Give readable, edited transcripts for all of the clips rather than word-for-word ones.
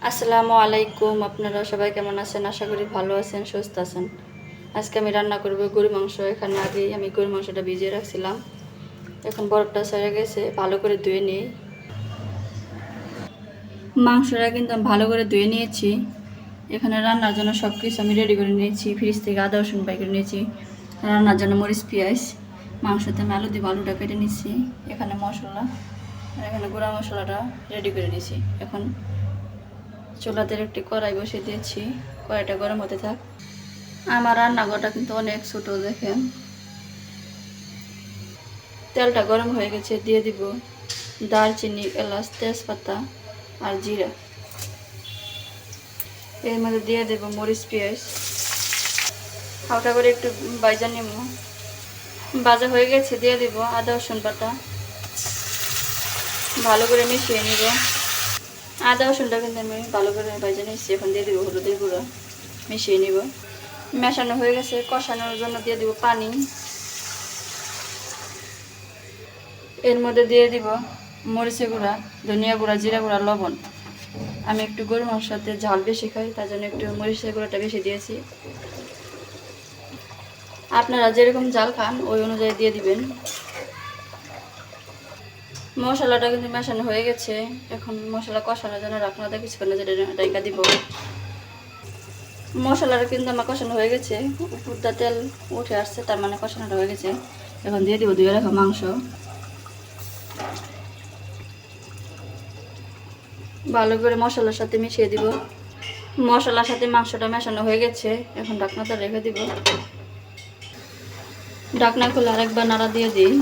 আসসালামু আলাইকুম। আপনারা সবাই কেমন আছেন? আশা করি ভালো আছেন, সুস্থ আছেন। আজকে আমি রান্না করব গরু মাংস। এখানে আগেই আমি গরু মাংসটা ভিজিয়ে রাখছিলাম, এখন বরফটা ছেড়ে গেছে, ভালো করে ধুয়ে নিই। মাংসটা কিন্তু আমি ভালো করে ধুয়ে নিয়েছি। এখানে রান্নার জন্য সব কিছু আমি রেডি করে নিয়েছি। ফ্রিজ থেকে আদা রসুন বাই করে নিয়েছি, রান্নার জন্য মরিচ পেঁয়াজ। মাংসতে আমি আলু দিয়ে আলুটা কেটে নিচ্ছি। এখানে মশলা আর এখানে গুঁড়া মশলাটা রেডি করে নিয়েছি। এখন চুলাতে একটি কড়াই বসিয়ে দিয়েছি, কড়াইটা গরম হতে থাক। আমার রান্নাঘরটা কিন্তু অনেক ছোট, দেখেন। তেলটা গরম হয়ে গেছে, দিয়ে দিব দারচিনি, এলাচ, তেজপাতা আর জিরা। এর মধ্যে দিয়ে দেব মরিচ পেঁয়াজ, হালকা করে একটু ভাজা নিব। ভাজা হয়ে গেছে, দিয়ে দিব আদা রসুন বাটা, ভালো করে মিশিয়ে নিব। আদা রসুনটা কিন্তু আমি ভালো করে ভাজা নিচ্ছি। এখন দিয়ে দিব হলুদের গুঁড়ো, মিশিয়ে নিব। মেশানো হয়ে গেছে, কষানোর জন্য দিয়ে দিব পানি। এর মধ্যে দিয়ে দিব মরিচের গুঁড়া, ধনিয়া গুঁড়া, জিরা গুঁড়া, লবণ। আমি একটু গরু মাংসের সাথে ঝাল বেশি খাই, তার জন্য একটু মরিচের গুঁড়াটা বেশি দিয়েছি। আপনারা যেরকম ঝাল খান ওই অনুযায়ী দিয়ে দিবেন। মশলাটা কিন্তু মেশানো হয়ে গেছে। এখন মশলা কষানোর জন্য রাখনাটা কিছুক্ষণ ডাইকা দিব। মশলাটা কিন্তু আমার কষানো হয়ে গেছে, উপরটা তেল উঠে আসছে, তার মানে কষানোটা হয়ে গেছে। এখন দিয়ে দিব ধুয়ে রাখা মাংস, ভালো করে মশলার সাথে মিশিয়ে দিব। মশলার সাথে মাংসটা মেশানো হয়ে গেছে, এখন ঢাকনাটা রেখে দিব। ঢাকনা খুলে আরেকবার নাড়া দিয়ে দিই।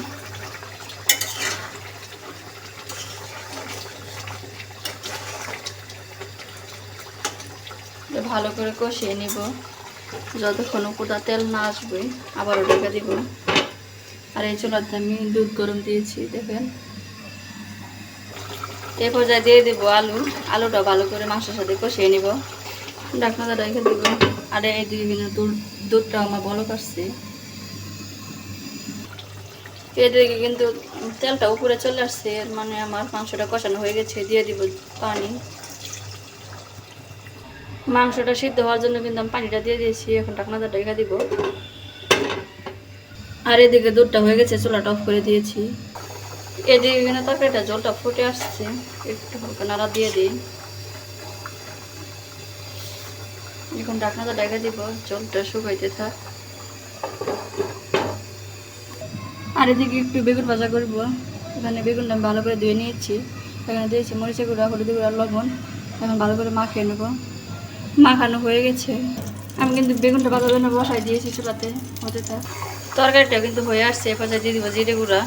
ভালো করে কষিয়ে নিব যতক্ষণ উপরটা তেল না আসবে। আবারও ঢেকে দিব। আর এই চুলাতে আমি দুধ গরম দিয়েছি, দেখেন। এই পর্যায়ে দিয়ে দিব আলুটা ভালো করে মাংসের সাথে কষিয়ে নিব। ঢাকনাটা রেখে দিব। আর এইদিকে কিন্তু দুধটা আমার বলক আসছে। এদিকে কিন্তু তেলটা উপরে চলে আসছে, এর মানে আমার মাংসটা কষানো হয়ে গেছে। দিয়ে দিব পানি। মাংসটা সিদ্ধ হওয়ার জন্য কিন্তু আমি পানিটা দিয়ে দিয়েছি। এখন ঢাকনাটা ঢেকে দিব। আর এদিকে দুধটা হয়ে গেছে, চুলাটা অফ করে দিয়েছি। এদিকে কিন্তু তরকারিটা জলটা ফুটে আসছে, একটু হালকা নাড়া দিয়ে দিই। এখন ঢাকনাটা ঢেকে দিব, জলটা শুকাইতে থাক। আর এদিকে একটু বেগুন ভাজা করব। এখানে বেগুনটা আমি ভালো করে ধুয়ে নিয়েছি। এখানে দিয়েছি মরিচের গুঁড়া, হলুদ গুঁড়া, লবণ। এখন ভালো করে মাখিয়ে নেব। মাখানো হয়ে গেছে। আমি কিন্তু বেগুনটা ভাজার জন্য বসাই দিয়েছি চুলাতে, হতে থাক। তরকারিটা কিন্তু হয়ে আসছে। এরপর দিয়ে দিব জিরে গুঁড়া,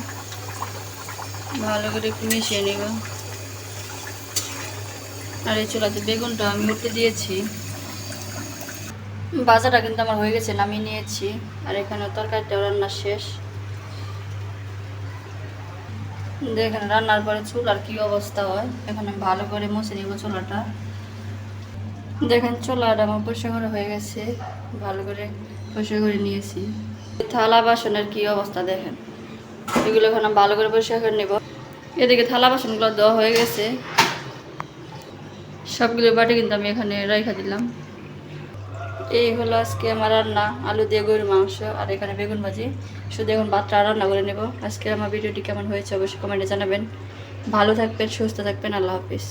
ভালো করে একটু মিশিয়ে নেব। আর এই চুলাতে বেগুনটা আমি উঠতে দিয়েছি। ভাজাটা কিন্তু আমার হয়ে গেছে, নামিয়ে নিয়েছি। আর এখানে তরকারিটা রান্না শেষ। দেখেন রান্নার পরে চুলার কি অবস্থা হয়। এখন আমি ভালো করে মুছে নিব চুলাটা। দেখেন চুলাটা আমার পরিষ্কার করা হয়ে গেছে, ভালো করে পরিষ্কার করে নিয়েছি। থালা বাসনের কি অবস্থা দেখেন। এগুলো এখন আমি ভালো করে পরিষ্কার করে নেব। এদিকে থালা বাসনগুলো দেওয়া হয়ে গেছে, সবগুলো বাটি কিন্তু আমি এখানে রেখে দিলাম। এই হলো আজকে আমার রান্না, আলু দিয়ে গরুর মাংস আর এখানে বেগুন ভাজি। শুধু এখন ভাতটা রান্না করে নেব। আজকে আমার ভিডিওটি কেমন হয়েছে অবশ্যই কমেন্টে জানাবেন। ভালো থাকবেন, সুস্থ থাকবেন। আল্লাহ হাফিজ।